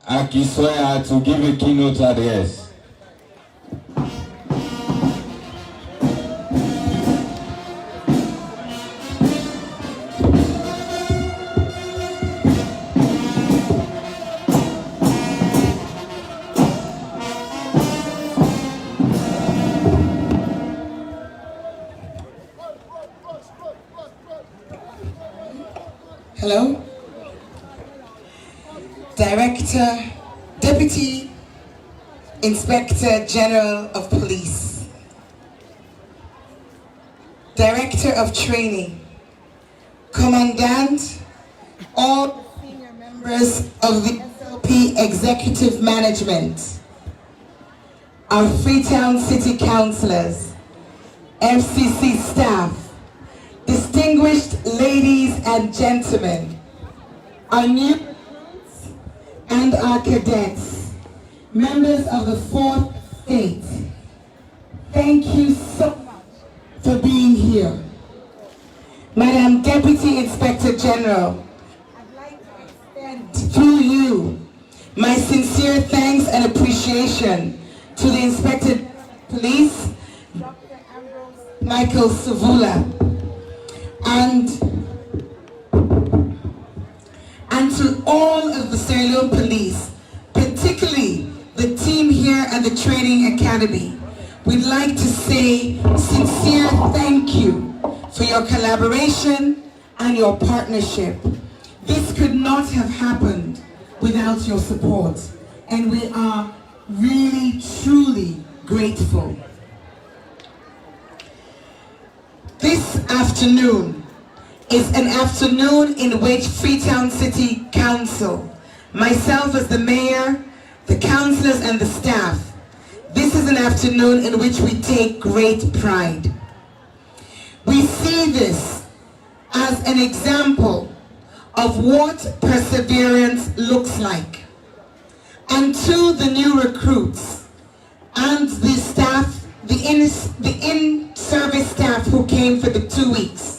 Aki-Sawyerr to give a keynote address. Hello? Director, Deputy Inspector General of Police, Director of Training, Commandant, all senior members of the SLP Executive Management, our Freetown City Councillors, FCC staff, distinguished ladies and gentlemen, our new recruits and our cadets, members of the 4th State, thank you so much for being here. Madam Deputy Inspector General, I'd like to extend through you my sincere thanks and appreciation to the Inspector of Police, Dr. Michael Savula, and to all of the Sierra Leone Police, particularly the team here at the Training Academy. We'd like to say sincere thank you for your collaboration and your partnership. This could not have happened without your support, and we are really, truly grateful. This afternoon is an afternoon in which Freetown City Council, myself as the mayor, the councillors and the staff, this is an afternoon in which we take great pride. We see this as an example of what perseverance looks like. And to the new recruits and the staff, the in-service staff who came for the 2 weeks,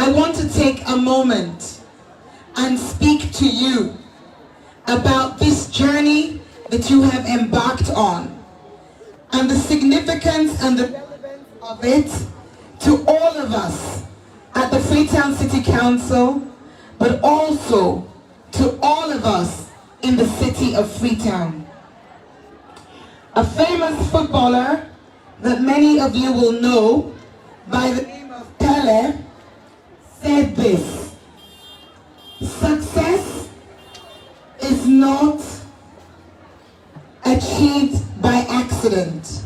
I want to take a moment and speak to you about this journey that you have embarked on and the significance and the relevance of it to all of us at the Freetown City Council, but also to all of us in the city of Freetown. A famous footballer that many of you will know by the name of Pele said this: success is not achieved by accident.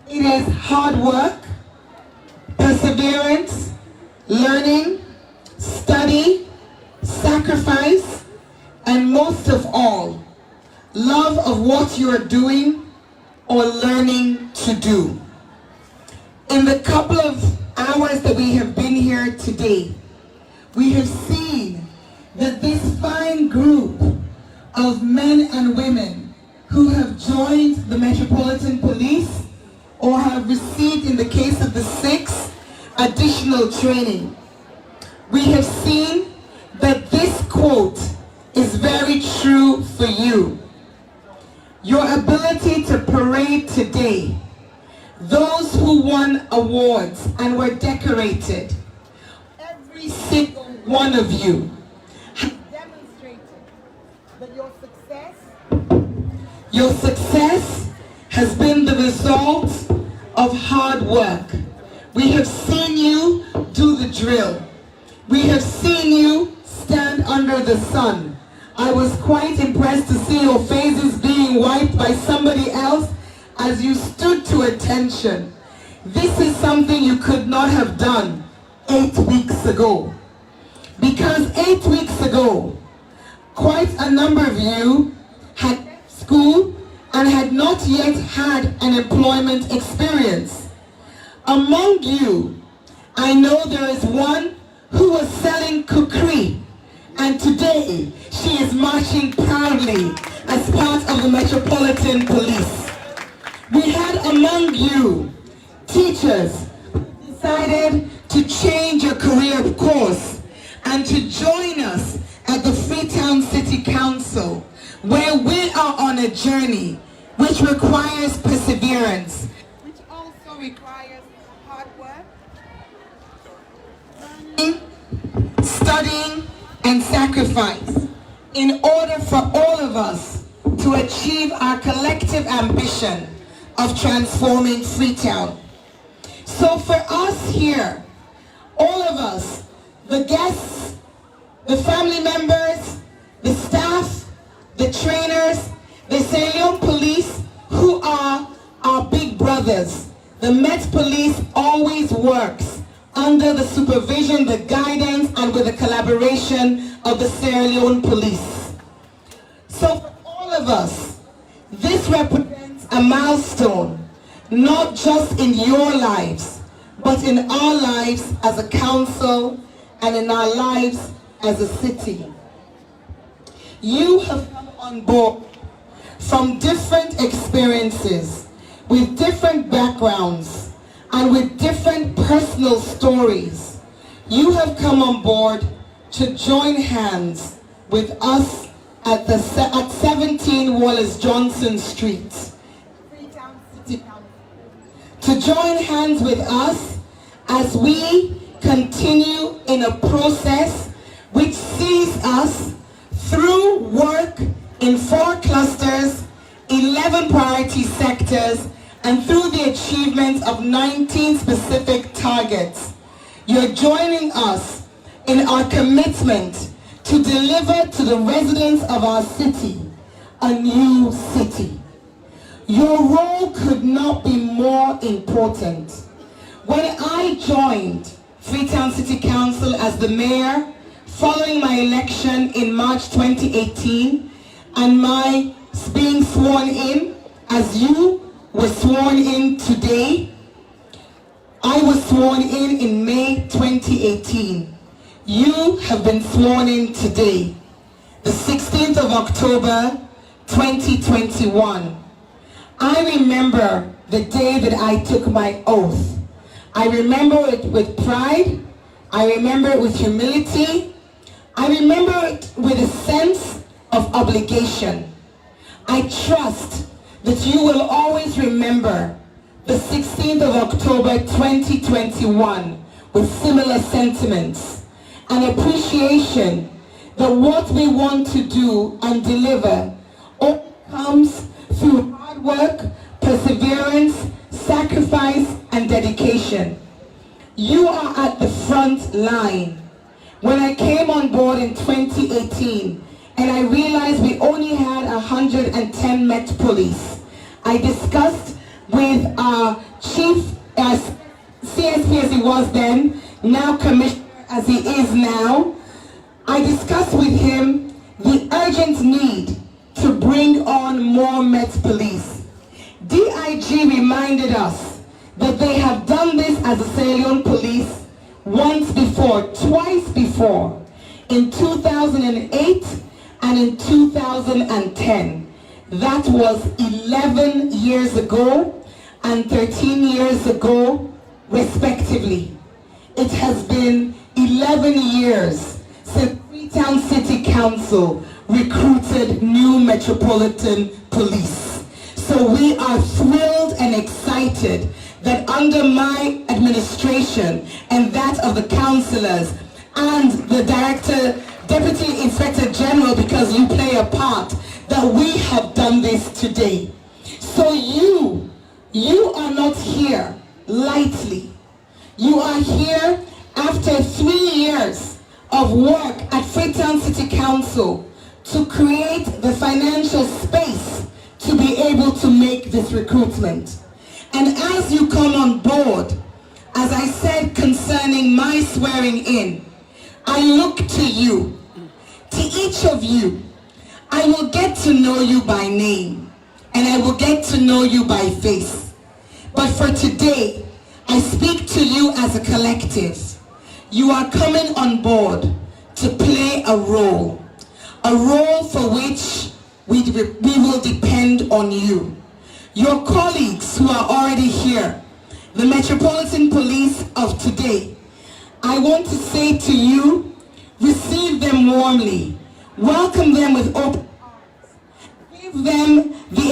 It is hard work, perseverance, learning, study, sacrifice, and most of all, love of what you are doing or learning to do. In the couple of hours that we have been here today, we have seen that this fine group of men and women who have joined the Metropolitan Police or have received, in the case of the 6, additional training. We have seen that this quote is very true for you. Your ability to parade today, those who won awards and were decorated, every single one of you have demonstrated that your success has been the result of hard work. We have seen you do the drill. We have seen you stand under the sun. I was quite impressed to see your faces being wiped by somebody else as you stood to attention. This is something you could not have done 8 weeks ago. Because 8 weeks ago, quite a number of you had left school and had not yet had an employment experience. Among you, I know there is one who was selling kukri, and today she is marching proudly as part of the Metropolitan Police. We had among you teachers who decided to change your career course and to join us at the Freetown City journey which requires perseverance, which also requires hard work, learning, studying, and sacrifice in order for all of us to achieve our collective ambition of transforming Freetown. So for us here, all of us, the guests, the family members, the staff, the trainers, the Sierra Leone Police, who are our big brothers, the Met Police always works under the supervision, the guidance, and with the collaboration of the Sierra Leone Police. So for all of us, this represents a milestone, not just in your lives, but in our lives as a council and in our lives as a city. You have come on board from different experiences, with different backgrounds, and with different personal stories. You have come on board to join hands with us at 17 Wallace Johnson Street, Freetown City Council, to join hands with us as we continue in a process which sees us through work in 4 clusters, 11 priority sectors, and through the achievement of 19 specific targets. You're joining us in our commitment to deliver to the residents of our city a new city. Your role could not be more important. When I joined Freetown City Council as the mayor, following my election in March 2018, and my being sworn in, as you were sworn in today, I was sworn in May 2018. You have been sworn in today, the 16th of October, 2021. I remember the day that I took my oath. I remember it with pride. I remember it with humility. I remember it with a sense of obligation. I trust that you will always remember the 16th of October 2021 with similar sentiments and appreciation that what we want to do and deliver all comes through hard work, perseverance, sacrifice, and dedication. You are at the front line. When I came on board in 2018 and I realized we only had 110 Met Police, I discussed with our chief, CSP as he was then, now Commissioner as he is now, I discussed with him the urgent need to bring on more Met Police. DIG reminded us that they have done this as a Sierra Leone Police once before, twice before, in 2008 and in 2010. That was 11 years ago and 13 years ago, respectively. It has been 11 years since Freetown City Council recruited new Metropolitan Police. So we are thrilled and excited that under my administration and that of the councillors and the Director, Deputy Inspector General, because you play a part, that we have done this today. So you are not here lightly. You are here after 3 years of work at Freetown City Council to create the financial space to be able to make this recruitment. And as you come on board, as I said concerning my swearing in, I look to you, to each of you. I will get to know you by name, and I will get to know you by face. But for today, I speak to you as a collective. You are coming on board to play a role for which we will depend on you. Your colleagues who are already here, the Metropolitan Police of today, I want to say to you, receive them warmly, welcome them with open arms, give them the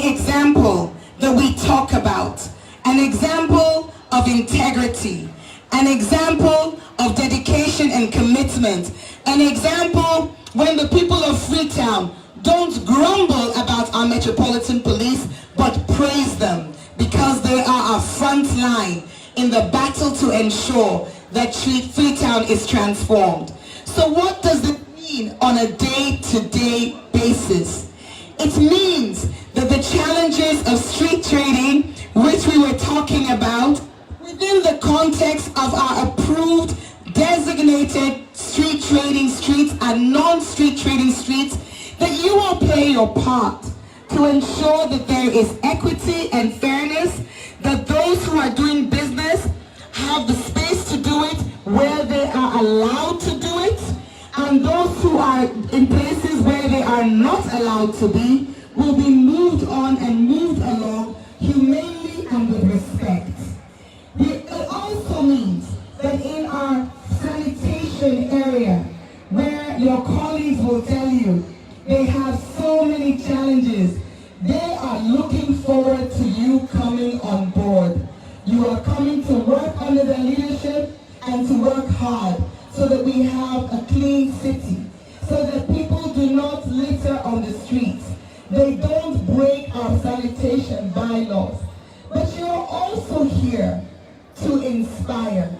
example that we talk about, an example of integrity, an example of dedication and commitment, an example when the people of Freetown don't grumble about our Metropolitan Police, but praise them because they are our front line in the battle to ensure that Freetown is transformed. So what does it mean on a day-to-day basis? It means that the challenges of street trading, which we were talking about, within the context of our approved designated street trading streets and non-street trading streets, that you will play your part to ensure that there is equity and fairness, that those who are doing business have the space to do it where they are allowed to do it, and those who are in places where they are not allowed to be will be moved on and moved along humanely and with respect. It also means that in our sanitation area, where your colleagues will tell you they have so many challenges, they are looking forward to you coming on board. You are coming to work under their leadership and to work hard so that we have a clean city, so that people do not litter on the streets. They don't break our sanitation bylaws. But you're also here to inspire.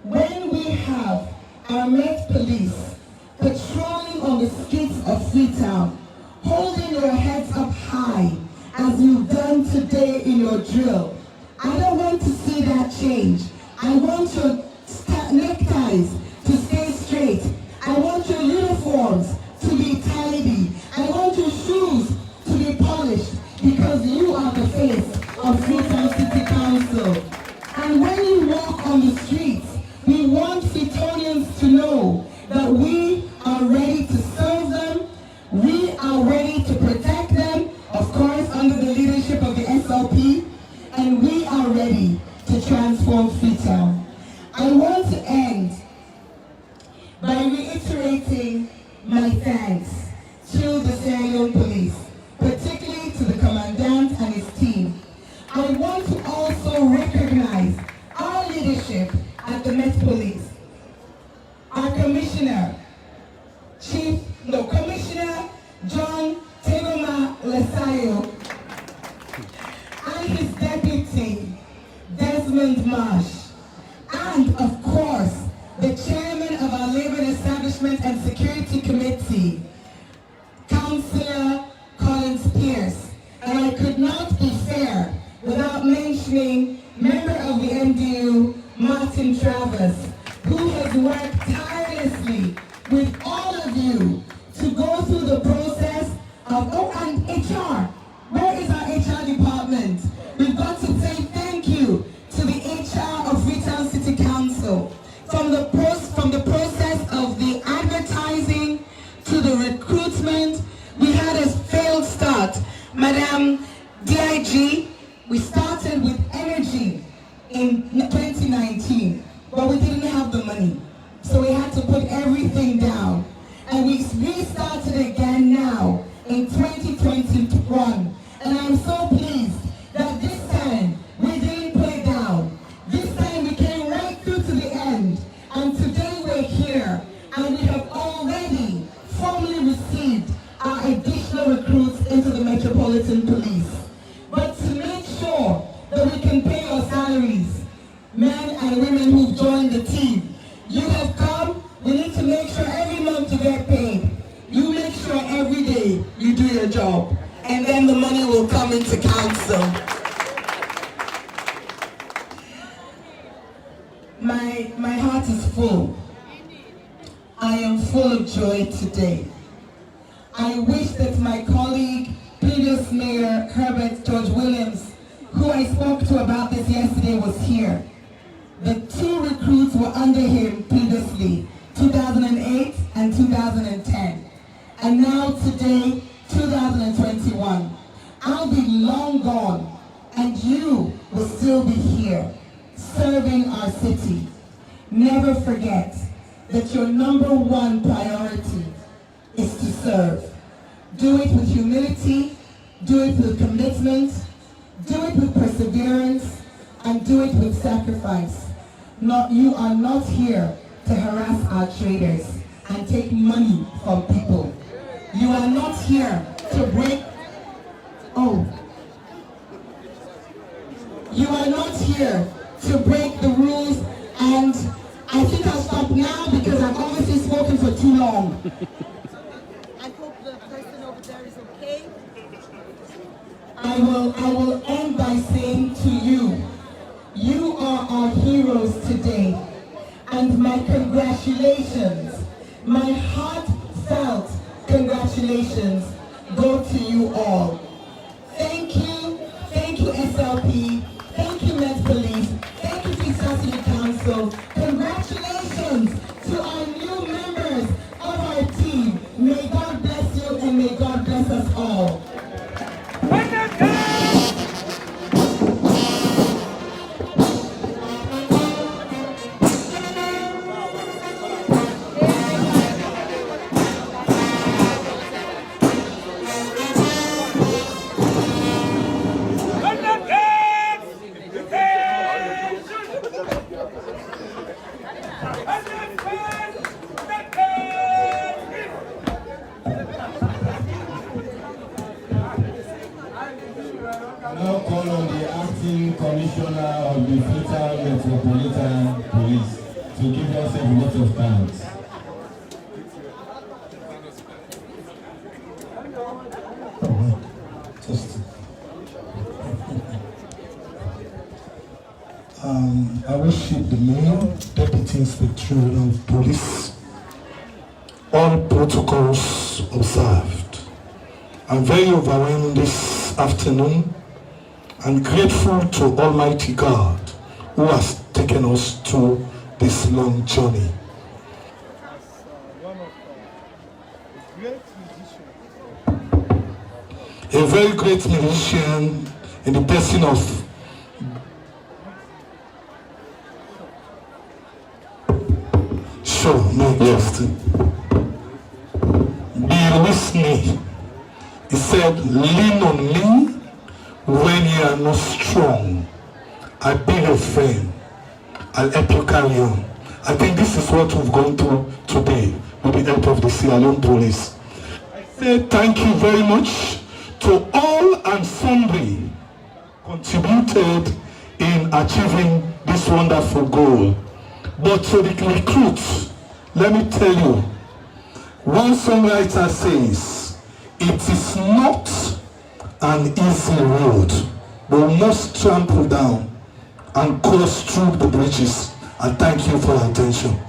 When we have our Met Police patrolling on the streets of Freetown, holding your heads up high as you've done today in your drill, I don't want to see that change. I want your neckties to stay straight. I want your uniforms to be tidy. I want your shoes to be polished, because you are the face of Freetown City Council. And when you walk on the streets, we want Freetonians to know that we are ready to serve them, we are ready to protect them, of course under the leadership of the SLP, and we are ready to transform Freetown. I want to end by reiterating my thanks to the Sierra Leone Police, particularly to the Commandant and his team. I want to also recognize our leadership at the Met Police. Our Commissioner, Commissioner John Tegoma Lesayo, and his Deputy, Desmond Marsh, and of course, the Chairman of our Labor and Establishment and Security Committee, Councillor Collins Pierce. And I could not be fair without mentioning member of the MDU, Martin Travers, who has worked tirelessly with all of you to go through the process of, and HR. Where is our HR department? We've got to say thank you to the HR of Freetown City Council. From the process of the advertising to the recruitment, we had a failed start. Madam DIG, we started with energy in 2019, but we didn't have the money. So we had to put everything down. And we restarted again now in 2021. And I'm so pleased that this time we didn't put it down. This time we came right through to the end. And today we're here, and we have already formally received our additional recruits into the Metropolitan Police. But to make sure that we can pay your salaries, men and women who've joined the team, you have come, we need to make sure every month you get paid. You make sure every day you do your job, and then the money will come into council. My heart is full. I am full of joy today. I wish that my colleague, previous Mayor Herbert George Williams, who I spoke to about this yesterday, was here. The two recruits were under him previously, 2008 and 2010. And now today, 2021. I'll be long gone, and you will still be here, serving our city. Never forget that your number one priority is to serve. Do it with humility, do it with commitment, do it with perseverance, and do it with sacrifice. You are not here to harass our traders and take money from people. You are not here to break... You are not here to break the rules, and I think I'll stop now because I've obviously spoken for too long. I hope the person over there is okay. I will end by saying to you, you are our heroes today, and my congratulations, my heartfelt congratulations go to you all. Thank you SLP, thank you Met Police, thank you Freetown City Council. Congratulations to our new members of our team. May God bless you and may God bless us all. Now call on the acting commissioner of the Freetown Metropolitan Police to give us a vote of thanks. I worship the Mayor, Deputy Inspector of Police, all protocols observed. I'm very overwhelmed this afternoon and grateful to Almighty God who has taken us to this long journey. A very great musician in the person of be listening. He said, lean on me when you are not strong. I'll be your friend. I'll help you carry on. I think this is what we've gone through today with the help of the Sierra Leone Police. I say thank you very much to all and sundry contributed in achieving this wonderful goal. But to the recruits, let me tell you, one songwriter says, it is not an easy road, but we must trample down and cross through the bridges. I thank you for your attention.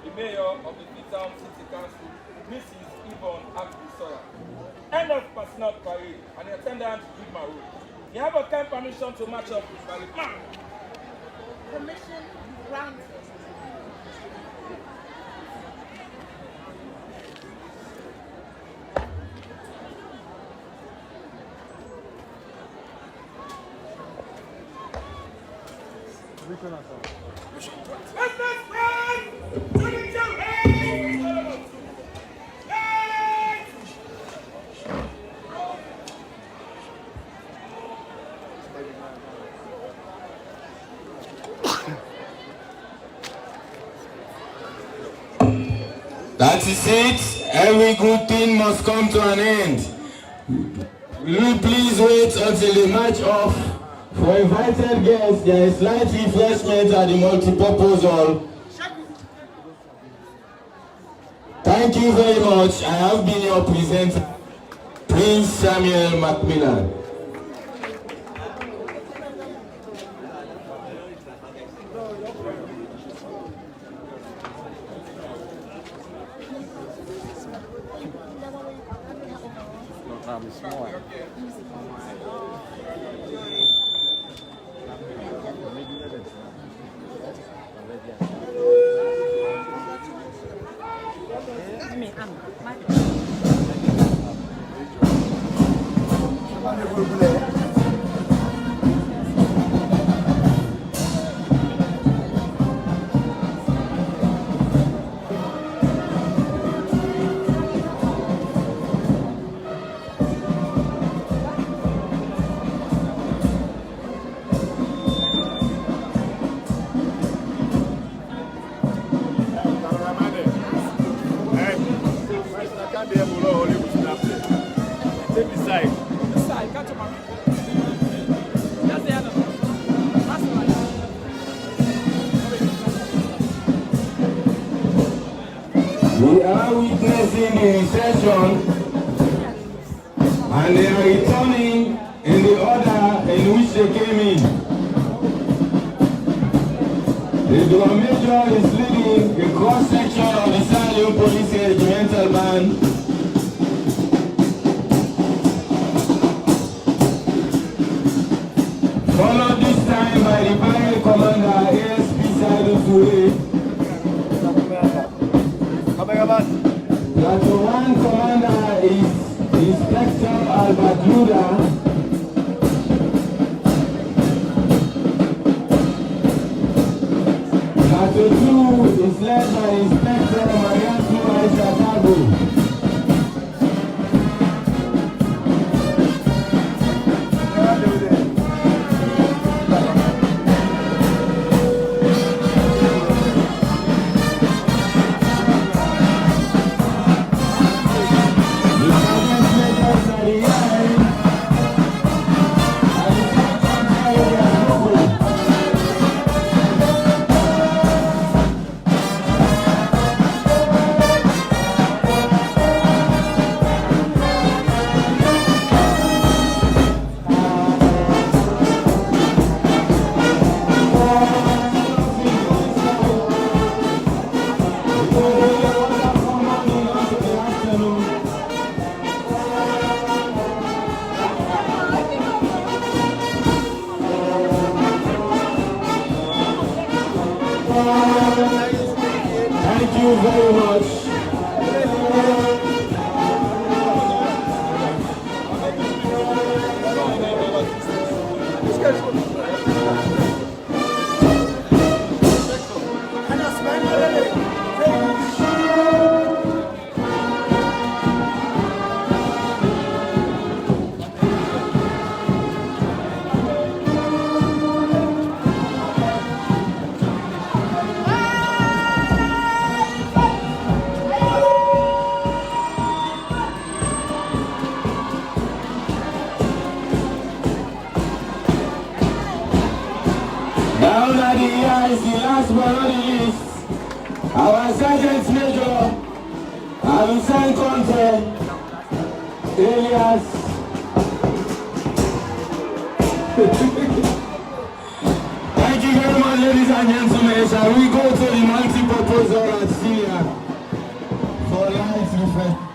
The Mayor of the Freetown City Council, Mrs. Aki-Sawyerr. End of personal parade and the attendant read my road. You have a kind permission to march up with parade. Permission granted. That is it. Every good thing must come to an end. Will you please wait until the match off? For invited guests, there is light refreshment at the multipurpose hall. Thank you very much. I have been your presenter, Prince Samuel Macmillan. We are witnessing the recession, and they are returning in the order in which they came in. The drum major is leading a cross-section of the Stallion Police Regimental Band. Followed this time by the barrel commander ASP Saidu Ture. Plateau 1 commander is Inspector Albert Luda. Plateau 2 is led by Inspector Mariatu Aisha Tabu. Thank you very much. Down at the air is the last but not the least. Our Sergeant Major, Alusan Conte, Elias. Thank you very much, ladies and gentlemen. Shall we go to the multi-purpose hall at Syria for light refreshment?